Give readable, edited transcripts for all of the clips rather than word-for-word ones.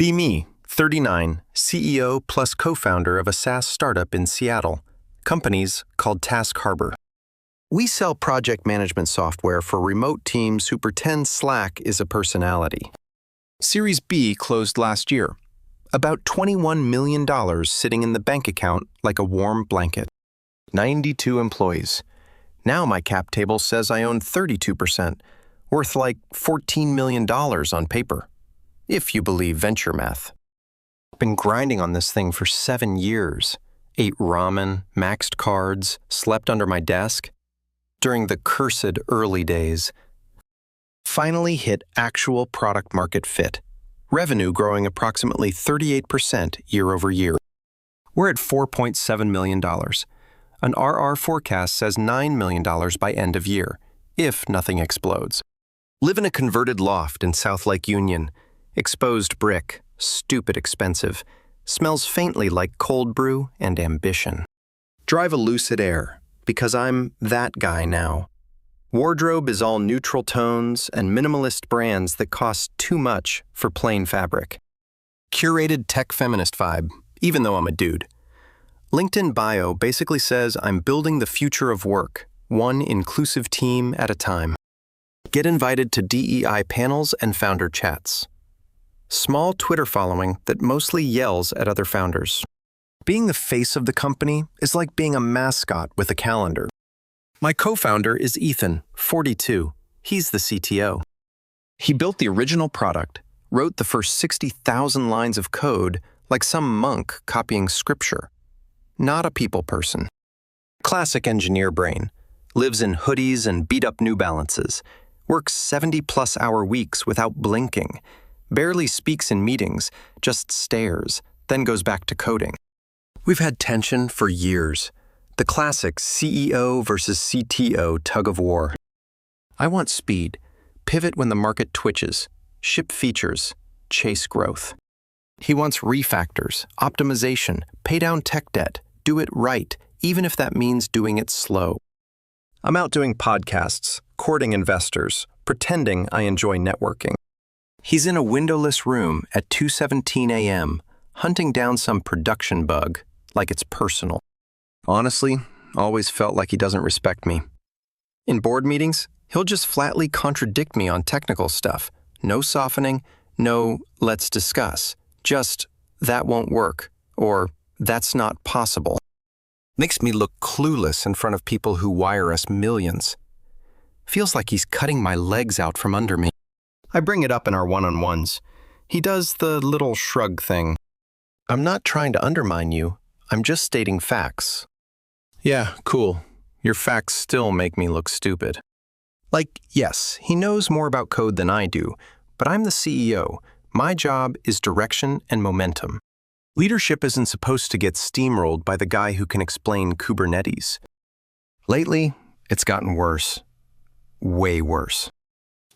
Be me, 39, CEO plus co-founder of a SaaS startup in Seattle. Company's called Task Harbor. We sell project management software for remote teams who pretend Slack is a personality. Series B closed last year. About $21 million sitting in the bank account like a warm blanket. 92 employees. Now my cap table says I own 32%, worth like $14 million on paper, if you believe venture math. I've been grinding on this thing for 7 years. Ate ramen, maxed cards, slept under my desk. During the cursed early days. Finally hit actual product market fit. Revenue growing approximately 38% year over year. We're at $4.7 million. An RR forecast says $9 million by end of year, if nothing explodes. Live in a converted loft in South Lake Union. Exposed brick, stupid expensive. Smells faintly like cold brew and ambition. Drive a Lucid Air, because I'm that guy now. Wardrobe is all neutral tones and minimalist brands that cost too much for plain fabric. Curated tech feminist vibe, even though I'm a dude. LinkedIn bio basically says I'm building the future of work, one inclusive team at a time. Get invited to DEI panels and founder chats. Small Twitter following that mostly yells at other founders. Being the face of the company is like being a mascot with a calendar. My co-founder is Ethan, 42. He's the CTO. He built the original product, wrote the first 60,000 lines of code like some monk copying scripture. Not a people person. Classic engineer brain. Lives in hoodies and beat-up New Balances. Works 70-plus hour weeks without blinking. Barely speaks in meetings, just stares, then goes back to coding. We've had tension for years. The classic CEO versus CTO tug of war. I want speed. Pivot when the market twitches. Ship features. Chase growth. He wants refactors, optimization, pay down tech debt, do it right, even if that means doing it slow. I'm out doing podcasts, courting investors, pretending I enjoy networking. He's in a windowless room at 2:17 a.m., hunting down some production bug, like it's personal. Honestly, always felt like he doesn't respect me. In board meetings, he'll just flatly contradict me on technical stuff. No softening, no let's discuss. Just, that won't work, or that's not possible. Makes me look clueless in front of people who wire us millions. Feels like he's cutting my legs out from under me. I bring it up in our one-on-ones. He does the little shrug thing. I'm not trying to undermine you. I'm just stating facts. Yeah, cool. Your facts still make me look stupid. Like, yes, he knows more about code than I do, but I'm the CEO. My job is direction and momentum. Leadership isn't supposed to get steamrolled by the guy who can explain Kubernetes. Lately, it's gotten worse. Way worse.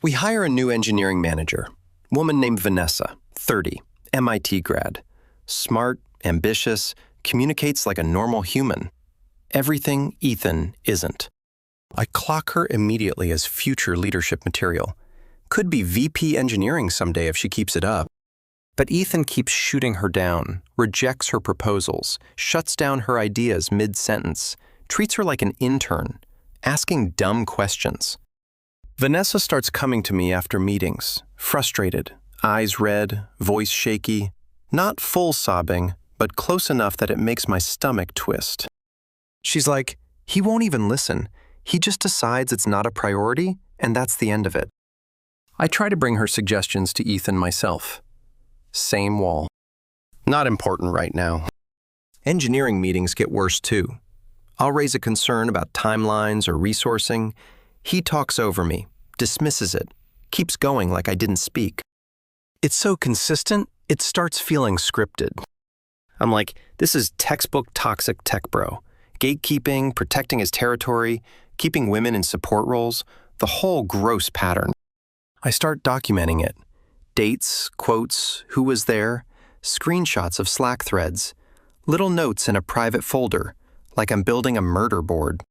We hire a new engineering manager, woman named Vanessa, 30, MIT grad. Smart, ambitious, communicates like a normal human. Everything Ethan isn't. I clock her immediately as future leadership material. Could be VP engineering someday if she keeps it up. But Ethan keeps shooting her down, rejects her proposals, shuts down her ideas mid-sentence, treats her like an intern, asking dumb questions. Vanessa starts coming to me after meetings, frustrated, eyes red, voice shaky, not full sobbing, but close enough that it makes my stomach twist. She's like, he won't even listen. He just decides it's not a priority, and that's the end of it. I try to bring her suggestions to Ethan myself. Same wall. Not important right now. Engineering meetings get worse too. I'll raise a concern about timelines or resourcing. He talks over me, dismisses it, keeps going like I didn't speak. It's so consistent, it starts feeling scripted. I'm like, this is textbook toxic tech bro. Gatekeeping, protecting his territory, keeping women in support roles, the whole gross pattern. I start documenting it. Dates, quotes, who was there, screenshots of Slack threads, little notes in a private folder, like I'm building a murder board.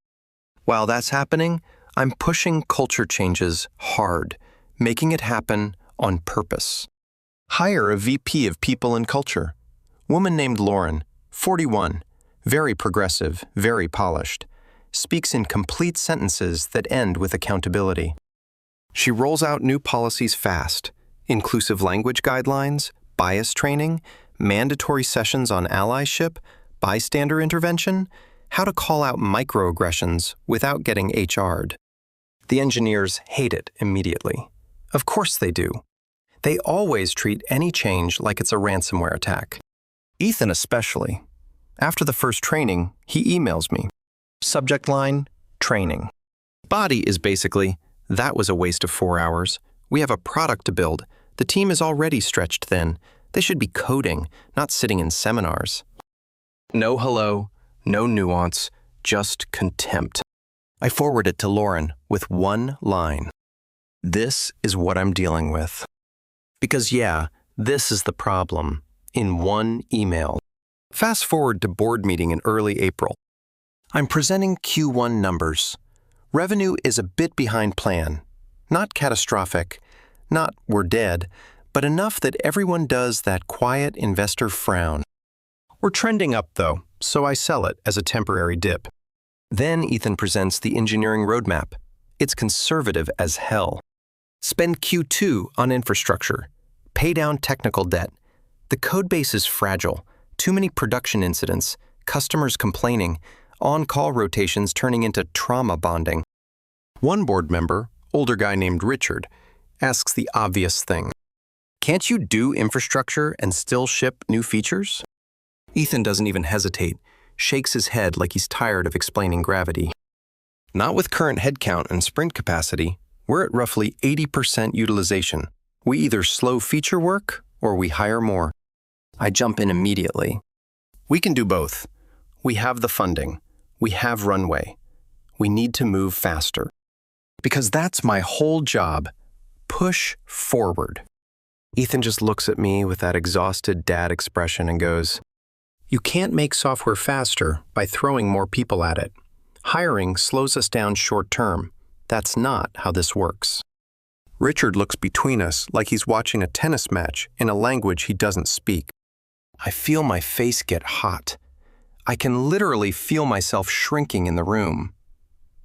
While that's happening, I'm pushing culture changes hard, making it happen on purpose. Hire a VP of People and Culture. Woman named Lauren, 41, very progressive, very polished, speaks in complete sentences that end with accountability. She rolls out new policies fast, inclusive language guidelines, bias training, mandatory sessions on allyship, bystander intervention, how to call out microaggressions without getting HR'd. The engineers hate it immediately. Of course they do. They always treat any change like it's a ransomware attack. Ethan especially. After the first training, he emails me. Subject line, training. Body is basically, that was a waste of 4 hours. We have a product to build. The team is already stretched thin. They should be coding, not sitting in seminars. No hello, no nuance, just contempt. I forward it to Lauren with one line. This is what I'm dealing with. Because yeah, this is the problem. In one email. Fast forward to board meeting in early April. I'm presenting Q1 numbers. Revenue is a bit behind plan. Not catastrophic, not we're dead, but enough that everyone does that quiet investor frown. We're trending up though, so I sell it as a temporary dip. Then Ethan presents the engineering roadmap. It's conservative as hell. Spend Q2 on infrastructure. Pay down technical debt. The codebase is fragile. Too many production incidents, customers complaining, on-call rotations turning into trauma bonding. One board member, older guy named Richard, asks the obvious thing. Can't you do infrastructure and still ship new features? Ethan doesn't even hesitate, shakes his head like he's tired of explaining gravity. Not with current headcount and sprint capacity. We're at roughly 80% utilization. We either slow feature work or we hire more. I jump in immediately. We can do both. We have the funding. We have runway. We need to move faster. Because that's my whole job. Push forward. Ethan just looks at me with that exhausted dad expression and goes, "You can't make software faster by throwing more people at it. Hiring slows us down short term. That's not how this works." Richard looks between us like he's watching a tennis match in a language he doesn't speak. I feel my face get hot. I can literally feel myself shrinking in the room.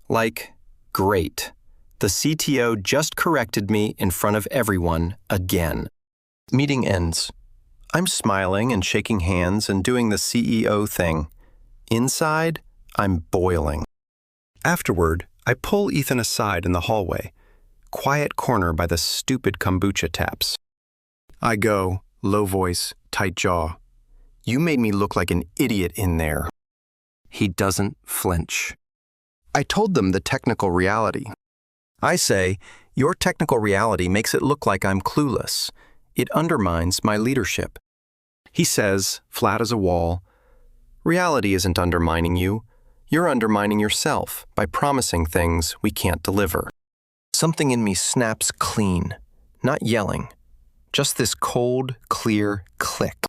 Like, great. The CTO just corrected me in front of everyone again. Meeting ends. I'm smiling and shaking hands and doing the CEO thing. Inside, I'm boiling. Afterward, I pull Ethan aside in the hallway. Quiet corner by the stupid kombucha taps. I go, low voice, tight jaw. "You made me look like an idiot in there." He doesn't flinch. I told them the technical reality. I say, "Your technical reality makes it look like I'm clueless. It undermines my leadership." He says, flat as a wall, "Reality isn't undermining you. You're undermining yourself by promising things we can't deliver." Something in me snaps clean, not yelling, just this cold, clear click.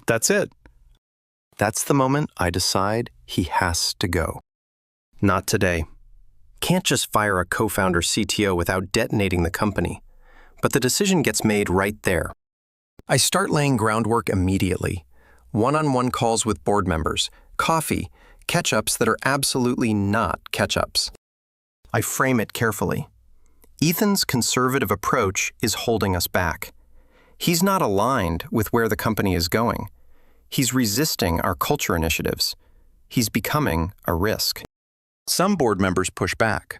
That's it. That's the moment I decide he has to go. Not today. Can't just fire a co-founder CTO without detonating the company. But the decision gets made right there. I start laying groundwork immediately. One-on-one calls with board members, coffee, catch-ups that are absolutely not catch-ups. I frame it carefully. Ethan's conservative approach is holding us back. He's not aligned with where the company is going. He's resisting our culture initiatives. He's becoming a risk. Some board members push back.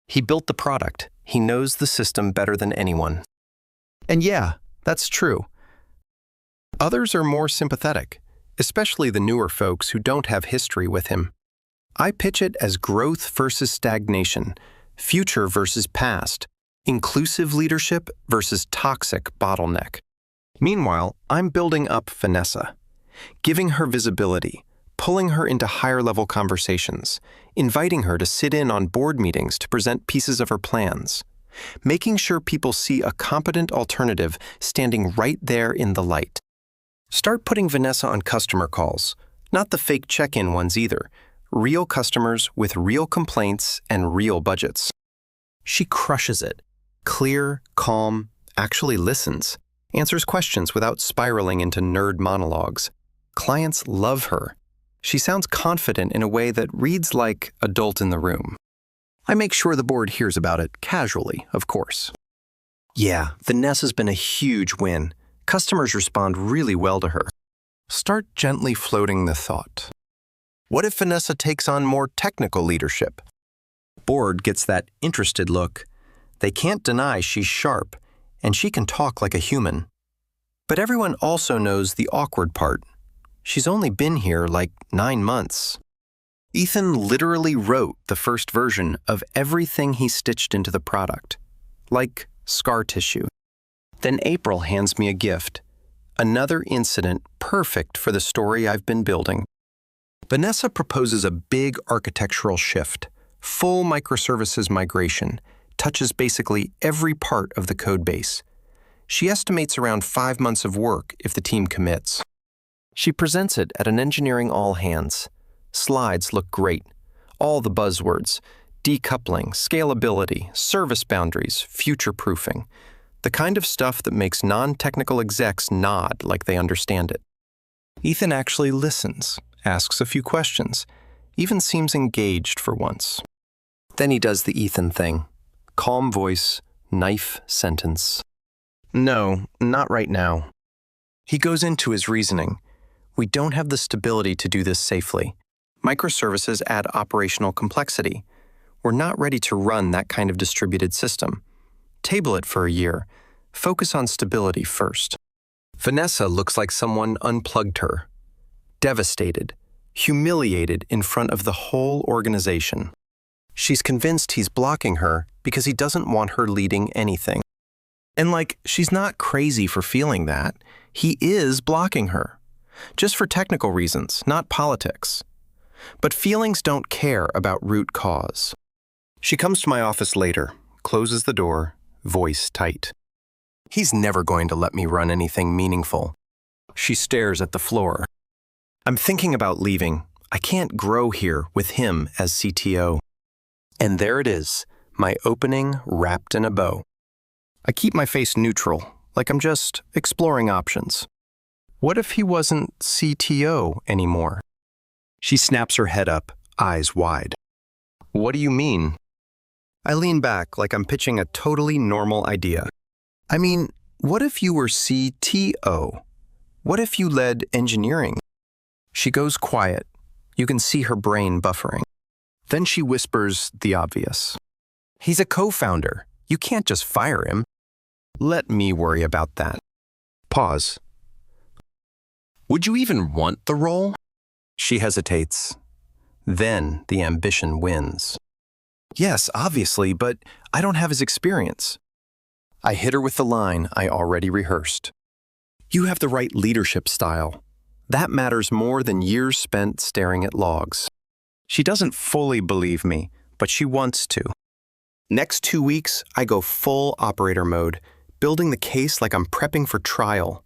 He built the product. He knows the system better than anyone. And yeah, that's true. Others are more sympathetic, especially the newer folks who don't have history with him. I pitch it as growth versus stagnation, future versus past, inclusive leadership versus toxic bottleneck. Meanwhile, I'm building up Vanessa, giving her visibility, pulling her into higher-level conversations, inviting her to sit in on board meetings to present pieces of her plans, making sure people see a competent alternative standing right there in the light. Start putting Vanessa on customer calls, not the fake check-in ones either, real customers with real complaints and real budgets. She crushes it. Clear, calm, actually listens. answers questions without spiraling into nerd monologues. Clients love her. She sounds confident in a way that reads like adult in the room. I make sure the board hears about it, casually, of course. Yeah, Vanessa's been a huge win. Customers respond really well to her. Start gently floating the thought. What if Vanessa takes on more technical leadership? Board gets that interested look. They can't deny she's sharp, and she can talk like a human. But everyone also knows the awkward part. She's only been here like 9 months. Ethan literally wrote the first version of everything he stitched into the product, like scar tissue. Then April hands me a gift, another incident perfect for the story I've been building. Vanessa proposes a big architectural shift, full microservices migration, touches basically every part of the code base. She estimates around 5 months of work if the team commits. She presents it at an engineering all-hands. Slides look great. All the buzzwords: decoupling, scalability, service boundaries, future-proofing. The kind of stuff that makes non-technical execs nod like they understand it. Ethan actually listens, asks a few questions, even seems engaged for once. Then he does the Ethan thing. Calm voice, knife sentence. No, not right now. He goes into his reasoning. We don't have the stability to do this safely. Microservices add operational complexity. We're not ready to run that kind of distributed system. Table it for a year. Focus on stability first. Vanessa looks like someone unplugged her. Devastated, humiliated in front of the whole organization. She's convinced he's blocking her because he doesn't want her leading anything. And she's not crazy for feeling that. He is blocking her. Just for technical reasons, not politics. But feelings don't care about root cause. She comes to my office later, closes the door, voice tight. He's never going to let me run anything meaningful. She stares at the floor. I'm thinking about leaving. I can't grow here with him as CTO. And there it is, my opening wrapped in a bow. I keep my face neutral, like I'm just exploring options. What if he wasn't CTO anymore? She snaps her head up, eyes wide. What do you mean? I lean back like I'm pitching a totally normal idea. I mean, what if you were CTO? What if you led engineering? She goes quiet. You can see her brain buffering. Then she whispers the obvious. He's a co-founder. You can't just fire him. Let me worry about that. Pause. Would you even want the role? She hesitates. Then the ambition wins. Yes, obviously, but I don't have his experience. I hit her with the line I already rehearsed. You have the right leadership style. That matters more than years spent staring at logs. She doesn't fully believe me, but she wants to. Next 2 weeks, I go full operator mode, building the case like I'm prepping for trial.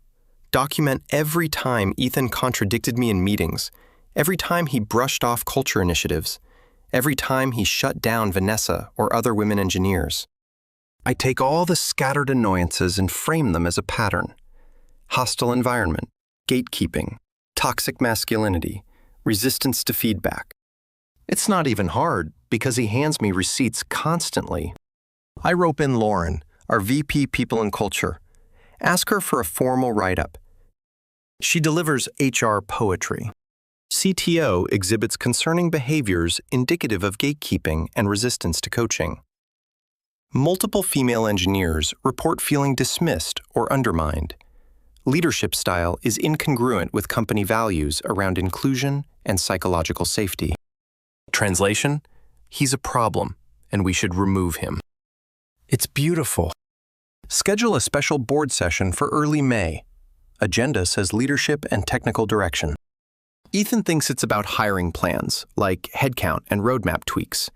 Document every time Ethan contradicted me in meetings, every time he brushed off culture initiatives, every time he shut down Vanessa or other women engineers. I take all the scattered annoyances and frame them as a pattern. Hostile environment, gatekeeping, toxic masculinity, resistance to feedback. It's not even hard because he hands me receipts constantly. I rope in Lauren, our VP People and Culture. Ask her for a formal write-up. She delivers HR poetry. CTO exhibits concerning behaviors indicative of gatekeeping and resistance to coaching. Multiple female engineers report feeling dismissed or undermined. Leadership style is incongruent with company values around inclusion and psychological safety. Translation: he's a problem, and we should remove him. It's beautiful. Schedule a special board session for early May. Agenda says leadership and technical direction. Ethan thinks it's about hiring plans, like headcount and roadmap tweaks.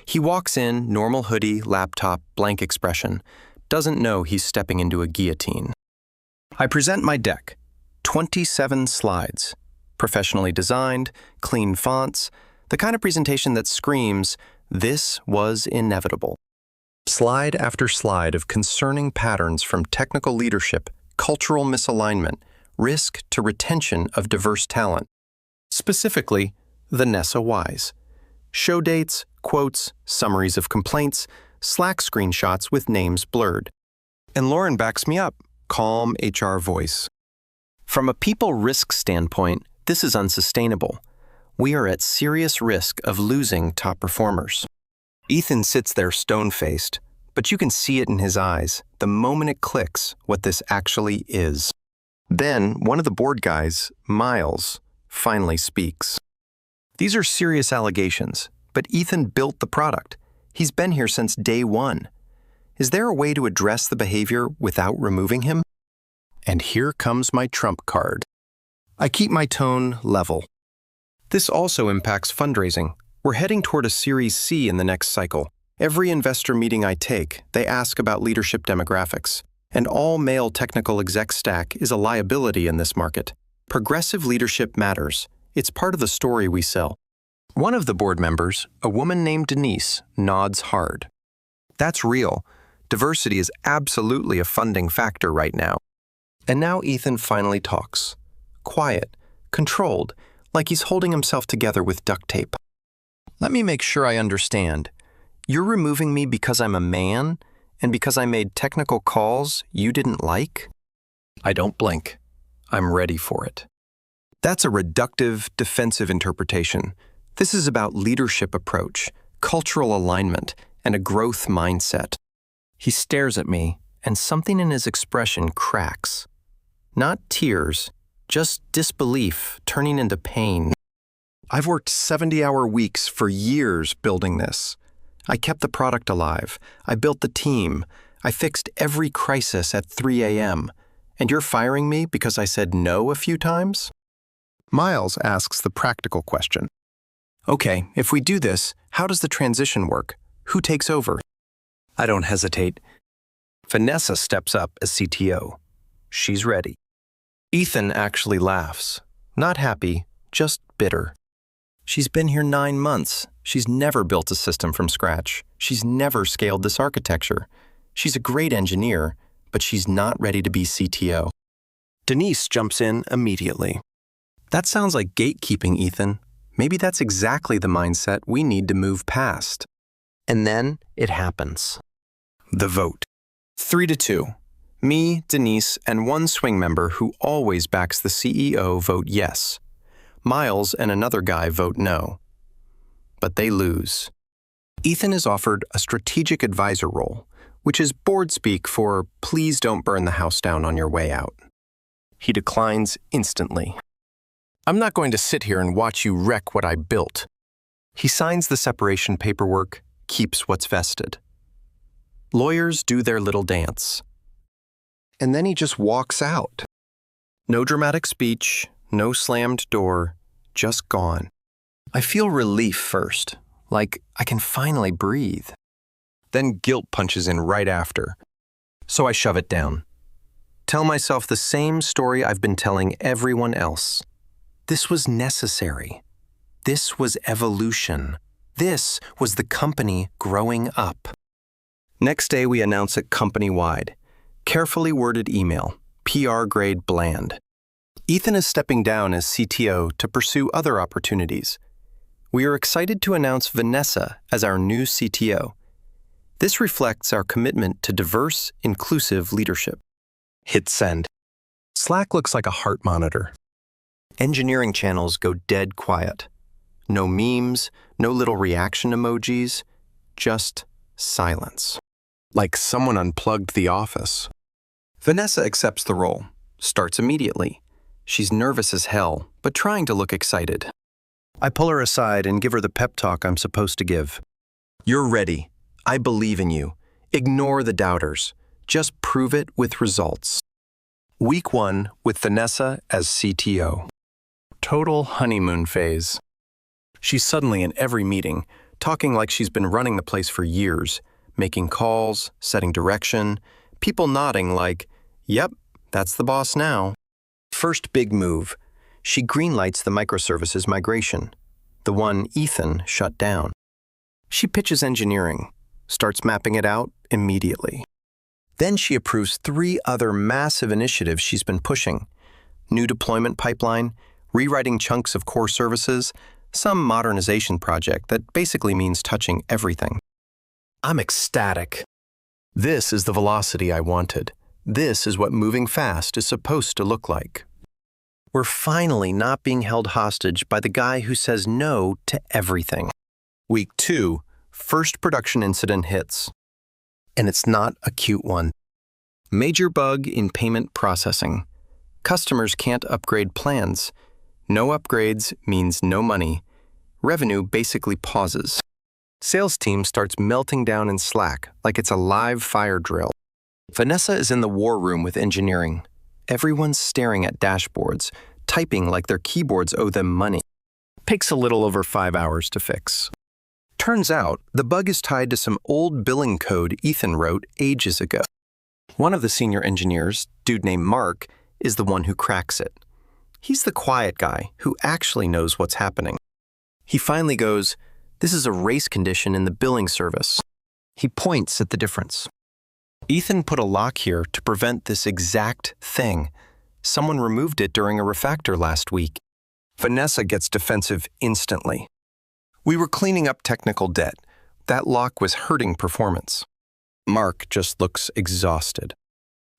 He walks in, normal hoodie, laptop, blank expression, doesn't know he's stepping into a guillotine. I present my deck, 27 slides, professionally designed, clean fonts, the kind of presentation that screams, this was inevitable. Slide after slide of concerning patterns from technical leadership cultural misalignment, risk to retention of diverse talent. Specifically, Vanessa Wise. Show dates, quotes, summaries of complaints, Slack screenshots with names blurred. And Lauren backs me up, calm HR voice. From a people risk standpoint, this is unsustainable. We are at serious risk of losing top performers. Ethan sits there stone-faced, but you can see it in his eyes the moment it clicks what this actually is. Then, one of the board guys, Miles, finally speaks. These are serious allegations, but Ethan built the product. He's been here since day one. Is there a way to address the behavior without removing him? And here comes my trump card. I keep my tone level. This also impacts fundraising. We're heading toward a Series C in the next cycle. Every investor meeting I take, they ask about leadership demographics. An all-male technical exec stack is a liability in this market. Progressive leadership matters. It's part of the story we sell. One of the board members, a woman named Denise, nods hard. That's real. Diversity is absolutely a funding factor right now. And now Ethan finally talks. Quiet, controlled, like he's holding himself together with duct tape. Let me make sure I understand. You're removing me because I'm a man and because I made technical calls you didn't like? I don't blink. I'm ready for it. That's a reductive, defensive interpretation. This is about leadership approach, cultural alignment, and a growth mindset. He stares at me, and something in his expression cracks. Not tears, just disbelief turning into pain. I've worked 70-hour weeks for years building this. I kept the product alive. I built the team. I fixed every crisis at 3 a.m. And you're firing me because I said no a few times? Miles asks the practical question. Okay, if we do this, how does the transition work? Who takes over? I don't hesitate. Vanessa steps up as CTO. She's ready. Ethan actually laughs. Not happy, just bitter. She's been here 9 months. She's never built a system from scratch. She's never scaled this architecture. She's a great engineer, but she's not ready to be CTO. Denise jumps in immediately. That sounds like gatekeeping, Ethan. Maybe that's exactly the mindset we need to move past. And then it happens. The vote. 3-2. Me, Denise, and one swing member who always backs the CEO vote yes. Miles and another guy vote no. But they lose. Ethan is offered a strategic advisor role, which is board speak for please don't burn the house down on your way out. He declines instantly. I'm not going to sit here and watch you wreck what I built. He signs the separation paperwork, keeps what's vested. Lawyers do their little dance. And then he just walks out. No dramatic speech, no slammed door, just gone. I feel relief first, like I can finally breathe. Then guilt punches in right after. So I shove it down. Tell myself the same story I've been telling everyone else. This was necessary. This was evolution. This was the company growing up. Next day we announce it company-wide. Carefully worded email, PR grade bland. Ethan is stepping down as CTO to pursue other opportunities. We are excited to announce Vanessa as our new CTO. This reflects our commitment to diverse, inclusive leadership. Hit send. Slack looks like a heart monitor. Engineering channels go dead quiet. No memes, no little reaction emojis, just silence. Like someone unplugged the office. Vanessa accepts the role, starts immediately. She's nervous as hell, but trying to look excited. I pull her aside and give her the pep talk I'm supposed to give. You're ready. I believe in you. Ignore the doubters. Just prove it with results. Week 1 with Vanessa as CTO. Total honeymoon phase. She's suddenly in every meeting, talking like she's been running the place for years, making calls, setting direction, people nodding like, yep, that's the boss now. First big move. She greenlights the microservices migration, the one Ethan shut down. She pitches engineering, starts mapping it out immediately. Then she approves 3 other massive initiatives she's been pushing: new deployment pipeline, rewriting chunks of core services, some modernization project that basically means touching everything. I'm ecstatic. This is the velocity I wanted. This is what moving fast is supposed to look like. We're finally not being held hostage by the guy who says no to everything. Week 2, first production incident hits. And it's not a cute one. Major bug in payment processing. Customers can't upgrade plans. No upgrades means no money. Revenue basically pauses. Sales team starts melting down in Slack like it's a live fire drill. Vanessa is in the war room with engineering. Everyone's staring at dashboards, typing like their keyboards owe them money. Takes a little over 5 hours to fix. Turns out, the bug is tied to some old billing code Ethan wrote ages ago. One of the senior engineers, dude named Mark, is the one who cracks it. He's the quiet guy who actually knows what's happening. He finally goes, "This is a race condition in the billing service." He points at the difference. Ethan put a lock here to prevent this exact thing. Someone removed it during a refactor last week. Vanessa gets defensive instantly. We were cleaning up technical debt. That lock was hurting performance. Mark just looks exhausted.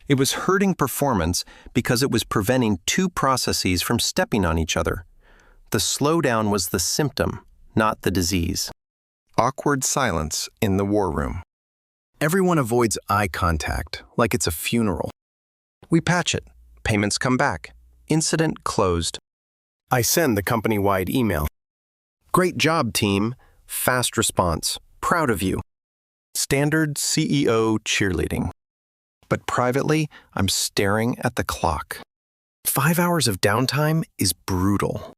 It was hurting performance because it was preventing 2 processes from stepping on each other. The slowdown was the symptom, not the disease. Awkward silence in the war room. Everyone avoids eye contact, like it's a funeral. We patch it. Payments come back. Incident closed. I send the company-wide email. "Great job, team. Fast response. Proud of you." Standard CEO cheerleading. But privately, I'm staring at the clock. 5 hours of downtime is brutal.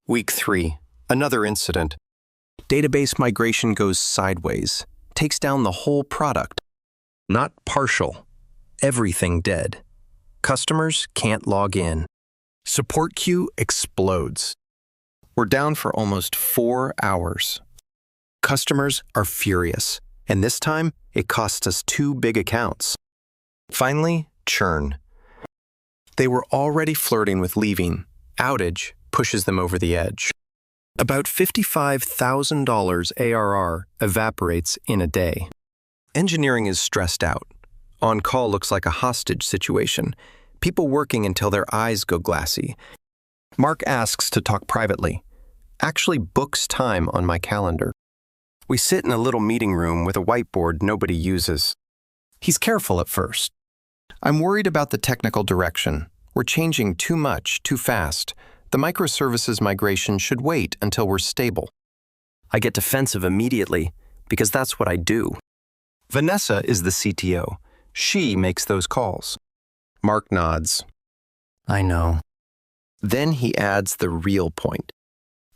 Week 3, another incident. Database migration goes sideways, takes down the whole product. Not partial, everything dead. Customers can't log in. Support queue explodes. We're down for almost 4 hours. Customers are furious, and this time it costs us 2 big accounts. Finally, churn. They were already flirting with leaving. Outage pushes them over the edge. About $55,000 ARR evaporates in a day. Engineering is stressed out. On-call looks like a hostage situation. People working until their eyes go glassy. Mark asks to talk privately. Actually books time on my calendar. We sit in a little meeting room with a whiteboard nobody uses. He's careful at first. I'm worried about the technical direction. We're changing too much, too fast. The microservices migration should wait until we're stable. I get defensive immediately, because that's what I do. Vanessa is the CTO. She makes those calls. Mark nods. I know. Then he adds the real point.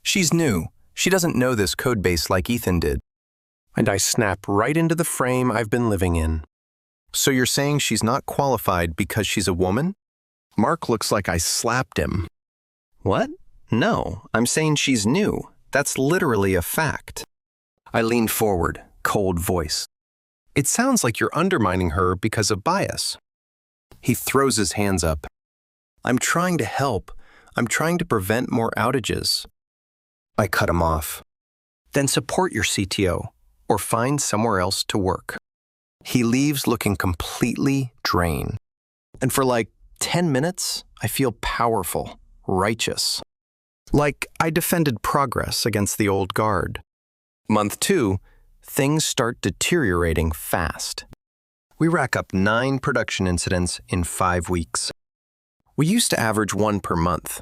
She's new. She doesn't know this codebase like Ethan did. And I snap right into the frame I've been living in. So you're saying she's not qualified because she's a woman? Mark looks like I slapped him. What? No, I'm saying she's new. That's literally a fact. I lean forward, cold voice. It sounds like you're undermining her because of bias. He throws his hands up. I'm trying to help. I'm trying to prevent more outages. I cut him off. Then support your CTO, or find somewhere else to work. He leaves looking completely drained. And for like 10 minutes, I feel powerful, righteous. Like I defended progress against the old guard. Month 2, things start deteriorating fast. We rack up 9 production incidents in 5 weeks. We used to average 1 per month.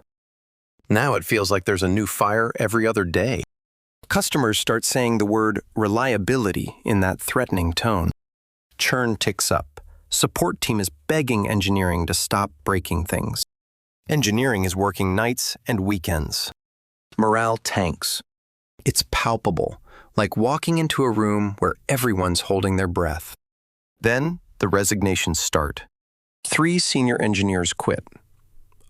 Now it feels like there's a new fire every other day. Customers start saying the word reliability in that threatening tone. Churn ticks up. Support team is begging engineering to stop breaking things. Engineering is working nights and weekends. Morale tanks. It's palpable, like walking into a room where everyone's holding their breath. Then the resignations start. 3 senior engineers quit.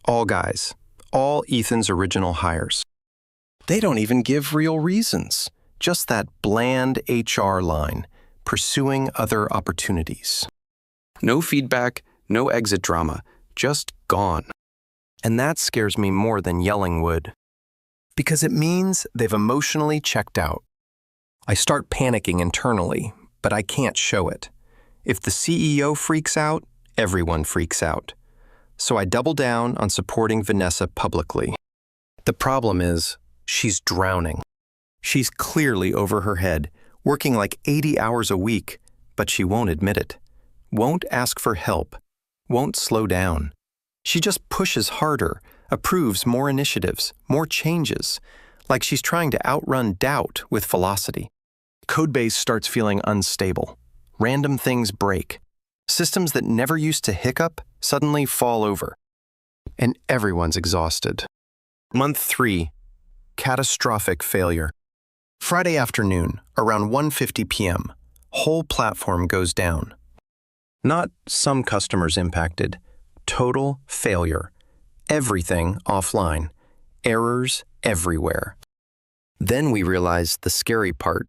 All guys. All Ethan's original hires. They don't even give real reasons, just that bland HR line, pursuing other opportunities. No feedback, no exit drama, just gone. And that scares me more than yelling would, because it means they've emotionally checked out. I start panicking internally, but I can't show it. If the CEO freaks out, everyone freaks out. So I double down on supporting Vanessa publicly. The problem is, she's drowning. She's clearly over her head, working like 80 hours a week, but she won't admit it. Won't ask for help. Won't slow down. She just pushes harder, approves more initiatives, more changes, like she's trying to outrun doubt with velocity. Codebase starts feeling unstable. Random things break. Systems that never used to hiccup suddenly fall over. And everyone's exhausted. Month 3, catastrophic failure. Friday afternoon, around 1:50 p.m., whole platform goes down. Not some customers impacted. Total failure. Everything offline. Errors everywhere. Then we realized the scary part,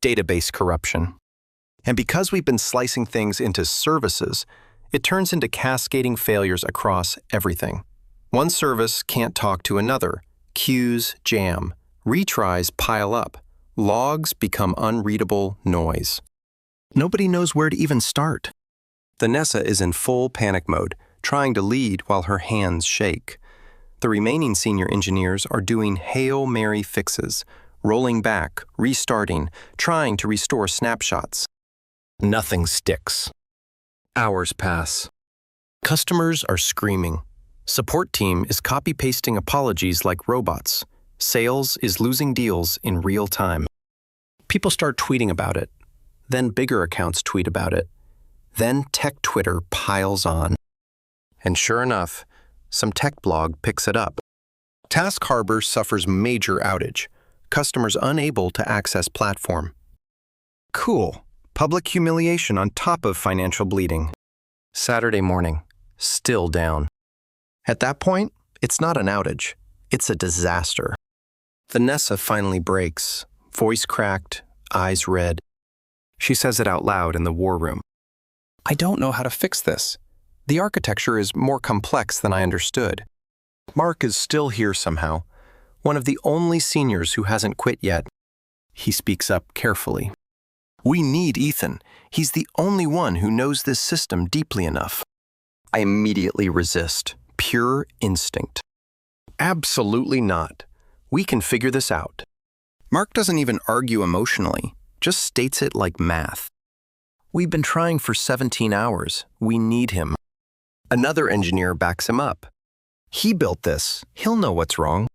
database corruption. And because we've been slicing things into services, it turns into cascading failures across everything. One service can't talk to another. Queues jam. Retries pile up. Logs become unreadable noise. Nobody knows where to even start. Vanessa is in full panic mode, trying to lead while her hands shake. The remaining senior engineers are doing Hail Mary fixes, rolling back, restarting, trying to restore snapshots. Nothing sticks. Hours pass. Customers are screaming. Support team is copy-pasting apologies like robots. Sales is losing deals in real time. People start tweeting about it. Then bigger accounts tweet about it. Then tech Twitter piles on. And sure enough, some tech blog picks it up. Task Harbor suffers major outage. Customers unable to access platform. Cool. Public humiliation on top of financial bleeding. Saturday morning, still down. At that point, it's not an outage. It's a disaster. Vanessa finally breaks, voice cracked, eyes red. She says it out loud in the war room. I don't know how to fix this. The architecture is more complex than I understood. Mark is still here somehow, one of the only seniors who hasn't quit yet. He speaks up carefully. We need Ethan. He's the only one who knows this system deeply enough. I immediately resist. Pure instinct. Absolutely not. We can figure this out. Mark doesn't even argue emotionally, just states it like math. We've been trying for 17 hours. We need him. Another engineer backs him up. He built this. He'll know what's wrong.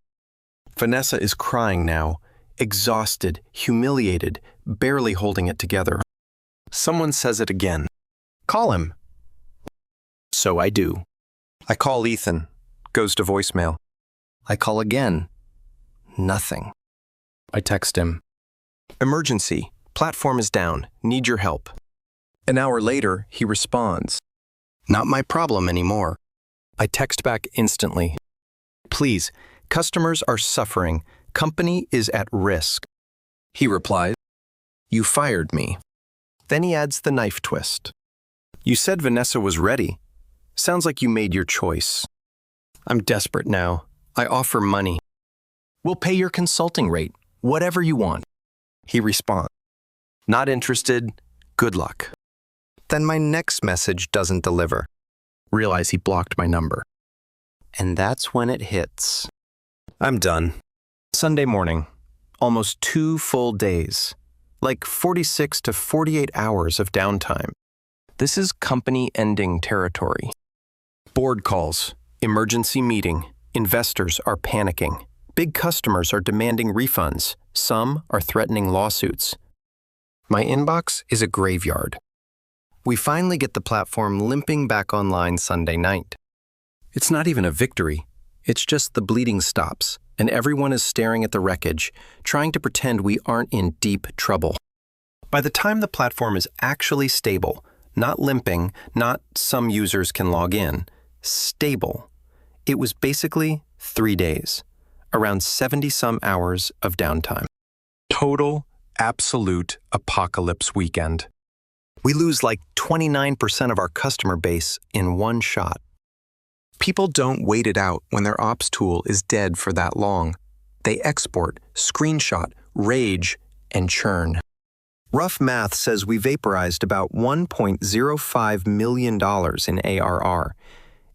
Vanessa is crying now, exhausted, humiliated, barely holding it together. Someone says it again. Call him. So I do. I call Ethan. Goes to voicemail. I call again. Nothing. I text him. Emergency. Platform is down. Need your help. An hour later, he responds. Not my problem anymore. I text back instantly. Please, customers are suffering. Company is at risk. He replies, You fired me. Then he adds the knife twist. You said Vanessa was ready. Sounds like you made your choice. I'm desperate now. I offer money. We'll pay your consulting rate, whatever you want. He responds, Not interested. Good luck. Then my next message doesn't deliver. Realize he blocked my number. And that's when it hits. I'm done. Sunday morning. Almost 2 full days. Like 46 to 48 hours of downtime. This is company-ending territory. Board calls. Emergency meeting. Investors are panicking. Big customers are demanding refunds. Some are threatening lawsuits. My inbox is a graveyard. We finally get the platform limping back online Sunday night. It's not even a victory. It's just the bleeding stops, and everyone is staring at the wreckage, trying to pretend we aren't in deep trouble. By the time the platform is actually stable, not limping, not some users can log in, stable, it was basically 3 days, around 70-some hours of downtime. Total, absolute apocalypse weekend. We lose like 29% of our customer base in one shot. People don't wait it out when their ops tool is dead for that long. They export, screenshot, rage, and churn. Rough math says we vaporized about $1.05 million in ARR,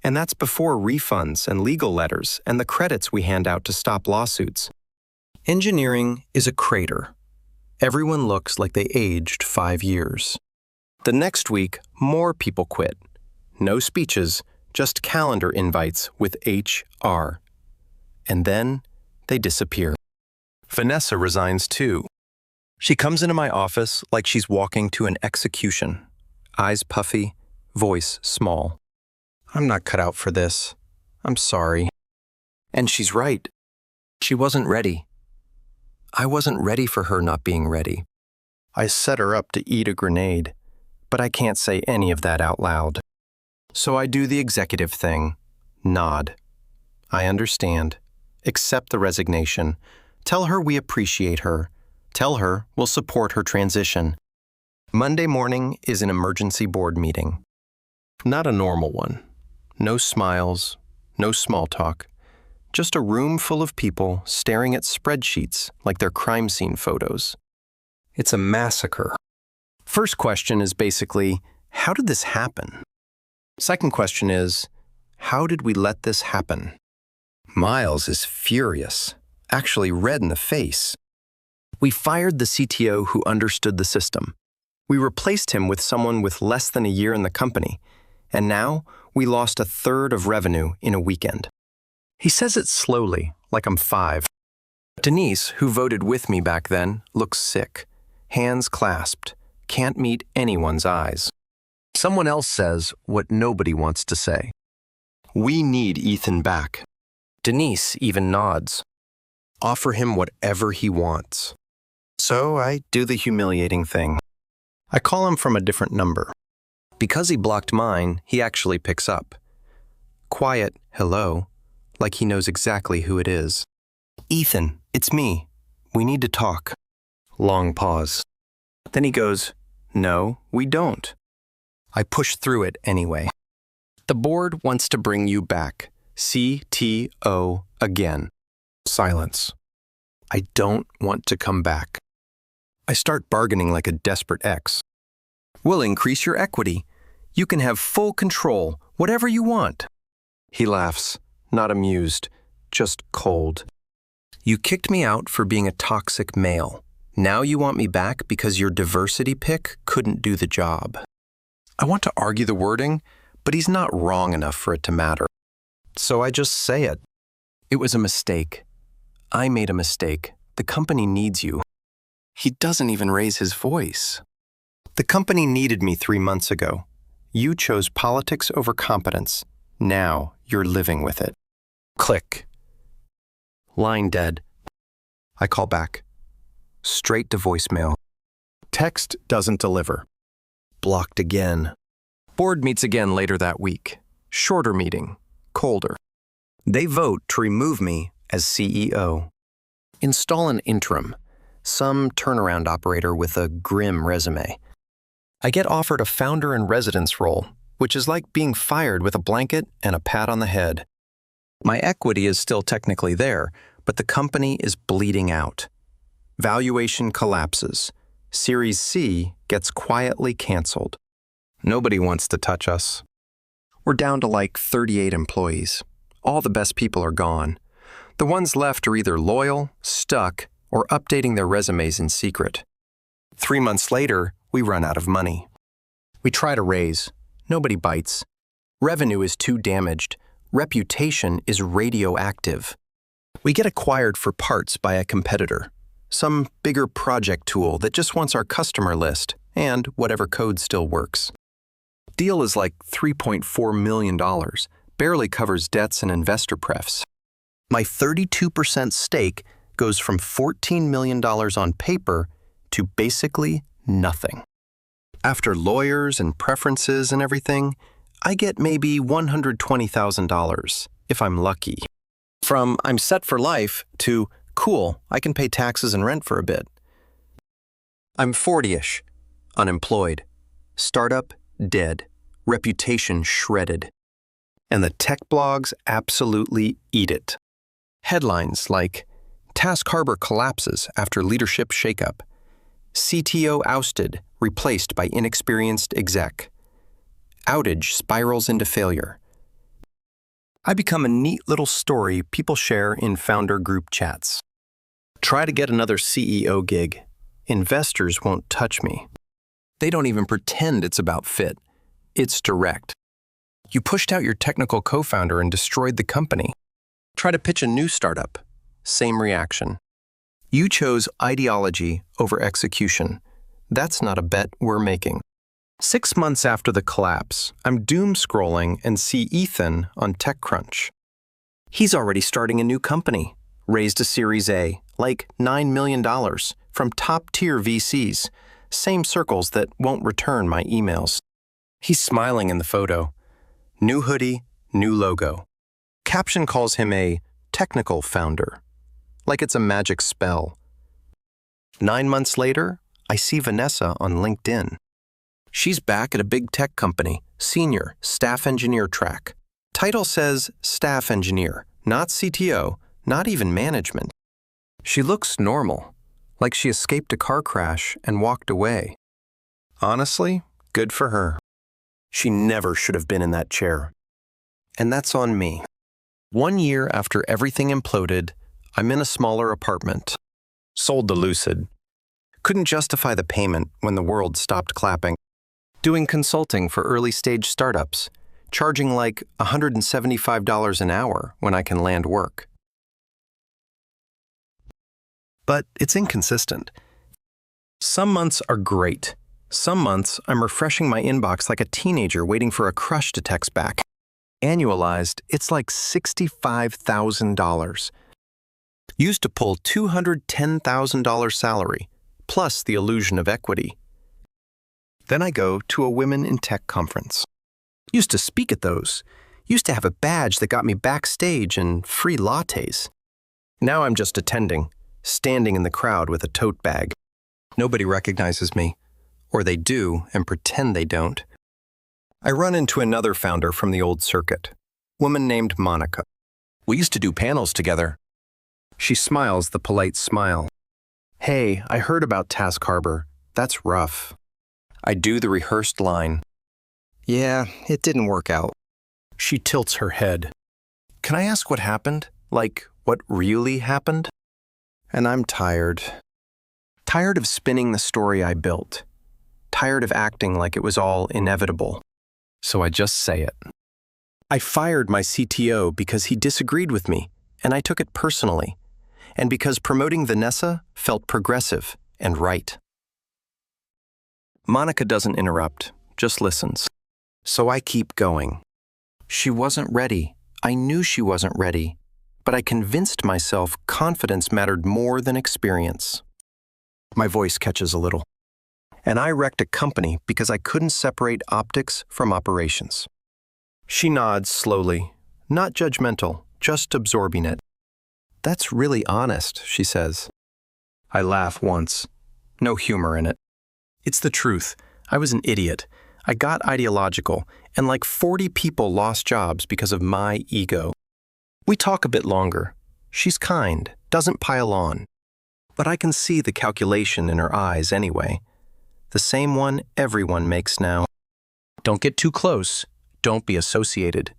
and that's before refunds and legal letters and the credits we hand out to stop lawsuits. Engineering is a crater. Everyone looks like they aged 5 years. The next week, more people quit. No speeches, just calendar invites with HR. And then they disappear. Vanessa resigns too. She comes into my office like she's walking to an execution. Eyes puffy, voice small. I'm not cut out for this. I'm sorry. And she's right. She wasn't ready. I wasn't ready for her not being ready. I set her up to eat a grenade, but I can't say any of that out loud. So I do the executive thing. Nod. I understand. Accept the resignation. Tell her we appreciate her. Tell her we'll support her transition. Monday morning is an emergency board meeting. Not a normal one. No smiles, no small talk. Just a room full of people staring at spreadsheets like they're crime scene photos. It's a massacre. First question is basically, how did this happen? Second question is, how did we let this happen? Miles is furious, actually red in the face. We fired the CTO who understood the system. We replaced him with someone with less than a year in the company, and now we lost a third of revenue in a weekend. He says it slowly, like I'm 5. Denise, who voted with me back then, looks sick, hands clasped, can't meet anyone's eyes. Someone else says what nobody wants to say. We need Ethan back. Denise even nods. Offer him whatever he wants. So I do the humiliating thing. I call him from a different number. Because he blocked mine, he actually picks up. Quiet hello, like he knows exactly who it is. Ethan, it's me. We need to talk. Long pause. Then he goes, no, we don't. I push through it anyway. The board wants to bring you back. CTO again. Silence. I don't want to come back. I start bargaining like a desperate ex. We'll increase your equity. You can have full control, whatever you want. He laughs, not amused, just cold. You kicked me out for being a toxic male. Now you want me back because your diversity pick couldn't do the job. I want to argue the wording, but he's not wrong enough for it to matter. So I just say it. It was a mistake. I made a mistake. The company needs you. He doesn't even raise his voice. The company needed me 3 months ago. You chose politics over competence. Now you're living with it. Click. Line dead. I call back. Straight to voicemail. Text doesn't deliver. Blocked again. Board meets again later that week. Shorter meeting. Colder. They vote to remove me as CEO. Install an interim. Some turnaround operator with a grim resume. I get offered a founder in residence role, which is like being fired with a blanket and a pat on the head. My equity is still technically there, but the company is bleeding out. Valuation collapses. Series C gets quietly canceled. Nobody wants to touch us. We're down to like 38 employees. All the best people are gone. The ones left are either loyal, stuck, or updating their resumes in secret. 3 months later, we run out of money. We try to raise. Nobody bites. Revenue is too damaged. Reputation is radioactive. We get acquired for parts by a competitor. Some bigger project tool that just wants our customer list and whatever code still works. Deal is like $3.4 million, barely covers debts and investor prefs. My 32% stake goes from $14 million on paper to basically nothing. After lawyers and preferences and everything, I get maybe $120,000, if I'm lucky. From I'm set for life to cool, I can pay taxes and rent for a bit. I'm 40-ish, unemployed, Startup dead. Reputation shredded. And the tech blogs absolutely eat it. Headlines like, Task Harbor collapses after leadership shakeup. CTO ousted, replaced by inexperienced exec. Outage spirals into failure. I become a neat little story people share in founder group chats. Try to get another CEO gig. Investors won't touch me. They don't even pretend it's about fit. It's direct. You pushed out your technical co-founder and destroyed the company. Try to pitch a new startup. Same reaction. You chose ideology over execution. That's not a bet we're making. 6 months after the collapse, I'm doom scrolling and see Ethan on TechCrunch. He's already starting a new company, raised a Series A, like $9 million, from top-tier VCs, same circles that won't return my emails. He's smiling in the photo. New hoodie, new logo. Caption calls him a technical founder, like it's a magic spell. 9 months later, I see Vanessa on LinkedIn. She's back at a big tech company, senior, staff engineer track. Title says staff engineer, not CTO, not even management. She looks normal, like she escaped a car crash and walked away. Honestly, good for her. She never should have been in that chair. And that's on me. 1 year after everything imploded, I'm in a smaller apartment. Sold the Lucid. Couldn't justify the payment when the world stopped clapping. Doing consulting for early-stage startups, charging like $175 an hour when I can land work. But it's inconsistent. Some months are great. Some months I'm refreshing my inbox like a teenager waiting for a crush to text back. Annualized, it's like $65,000. Used to pull $210,000 salary, plus the illusion of equity. Then I go to a Women in Tech conference. Used to speak at those. Used to have a badge that got me backstage and free lattes. Now I'm just attending, standing in the crowd with a tote bag. Nobody recognizes me, or they do and pretend they don't. I run into another founder from the old circuit, woman named Monica. We used to do panels together. She smiles the polite smile. Hey, I heard about Task Harbor. That's rough. I do the rehearsed line. Yeah, it didn't work out. She tilts her head. Can I ask what happened? Like, what really happened? And I'm tired. Tired of spinning the story I built. Tired of acting like it was all inevitable. So I just say it. I fired my CTO because he disagreed with me, and I took it personally. And because promoting Vanessa felt progressive and right. Monica doesn't interrupt, just listens. So I keep going. She wasn't ready. I knew she wasn't ready. But I convinced myself confidence mattered more than experience. My voice catches a little. And I wrecked a company because I couldn't separate optics from operations. She nods slowly, not judgmental, just absorbing it. That's really honest, she says. I laugh once. No humor in it. It's the truth. I was an idiot. I got ideological, and like 40 people lost jobs because of my ego. We talk a bit longer. She's kind, doesn't pile on. But I can see the calculation in her eyes anyway. The same one everyone makes now. Don't get too close. Don't be associated.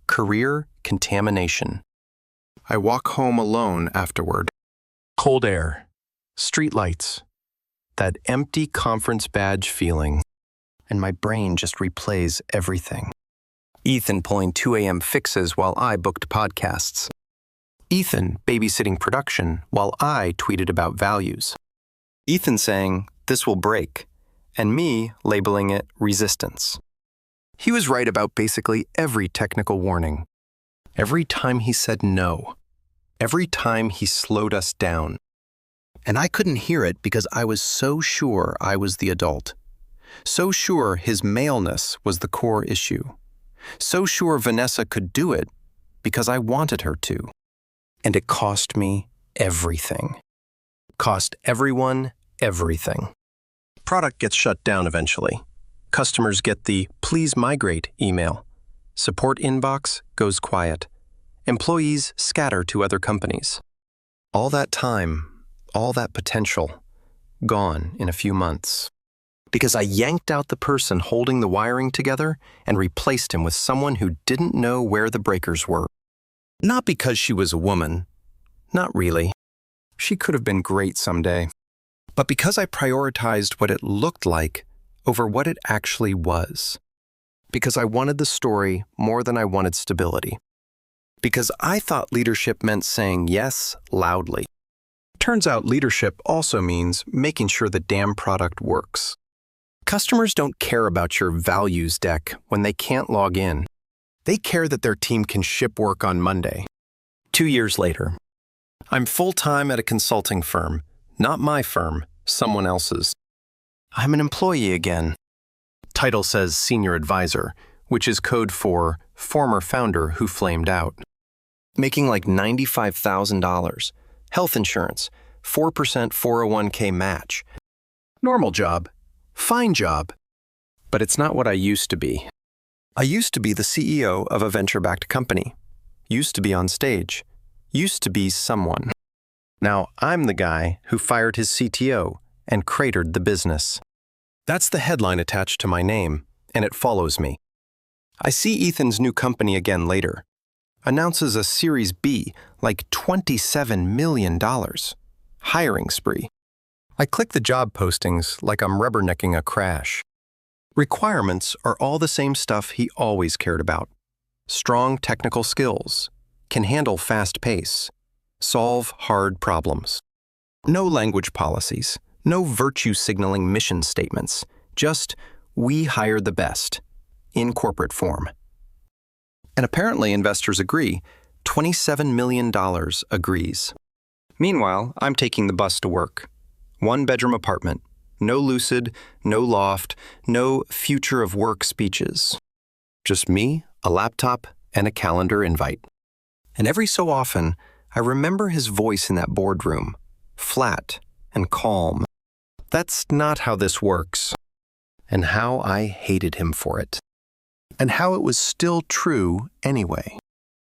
Career contamination. I walk home alone afterward. Cold air. Streetlights. That empty conference badge feeling. And my brain just replays everything. Ethan pulling 2 a.m. fixes while I booked podcasts. Ethan babysitting production while I tweeted about values. Ethan saying, "This will break," and me labeling it resistance. He was right about basically every technical warning. Every time he said no. Every time he slowed us down. And I couldn't hear it because I was so sure I was the adult. So sure his maleness was the core issue. So sure Vanessa could do it because I wanted her to. And it cost me everything. Cost everyone everything. Product gets shut down eventually. Customers get the "Please migrate" email. Support inbox goes quiet. Employees scatter to other companies. All that time, all that potential, gone in a few months. Because I yanked out the person holding the wiring together and replaced him with someone who didn't know where the breakers were. Not because she was a woman. Not really. She could have been great someday. But because I prioritized what it looked like over what it actually was. Because I wanted the story more than I wanted stability. Because I thought leadership meant saying yes loudly. Turns out leadership also means making sure the damn product works. Customers don't care about your values deck when they can't log in. They care that their team can ship work on Monday. 2 years later, I'm full-time at a consulting firm. Not my firm, someone else's. I'm an employee again. Title says senior advisor, which is code for former founder who flamed out. Making like $95,000. Health insurance, 4% 401k match. Normal job. Fine job. But it's not what I used to be. I used to be the CEO of a venture-backed company. Used to be on stage. Used to be someone. Now I'm the guy who fired his CTO and cratered the business. That's the headline attached to my name, and it follows me. I see Ethan's new company again later. Announces a Series B, like $27 million. Hiring spree. I click the job postings like I'm rubbernecking a crash. Requirements are all the same stuff he always cared about. Strong technical skills. Can handle fast pace. Solve hard problems. No language policies. No virtue signaling mission statements. Just, we hire the best. In corporate form. And apparently investors agree. $27 million agrees. Meanwhile, I'm taking the bus to work. 1-bedroom apartment. No lucid, no loft, no future of work speeches. Just me, a laptop, and a calendar invite. And every so often, I remember his voice in that boardroom. Flat and calm. That's not how this works. And how I hated him for it. And how it was still true anyway.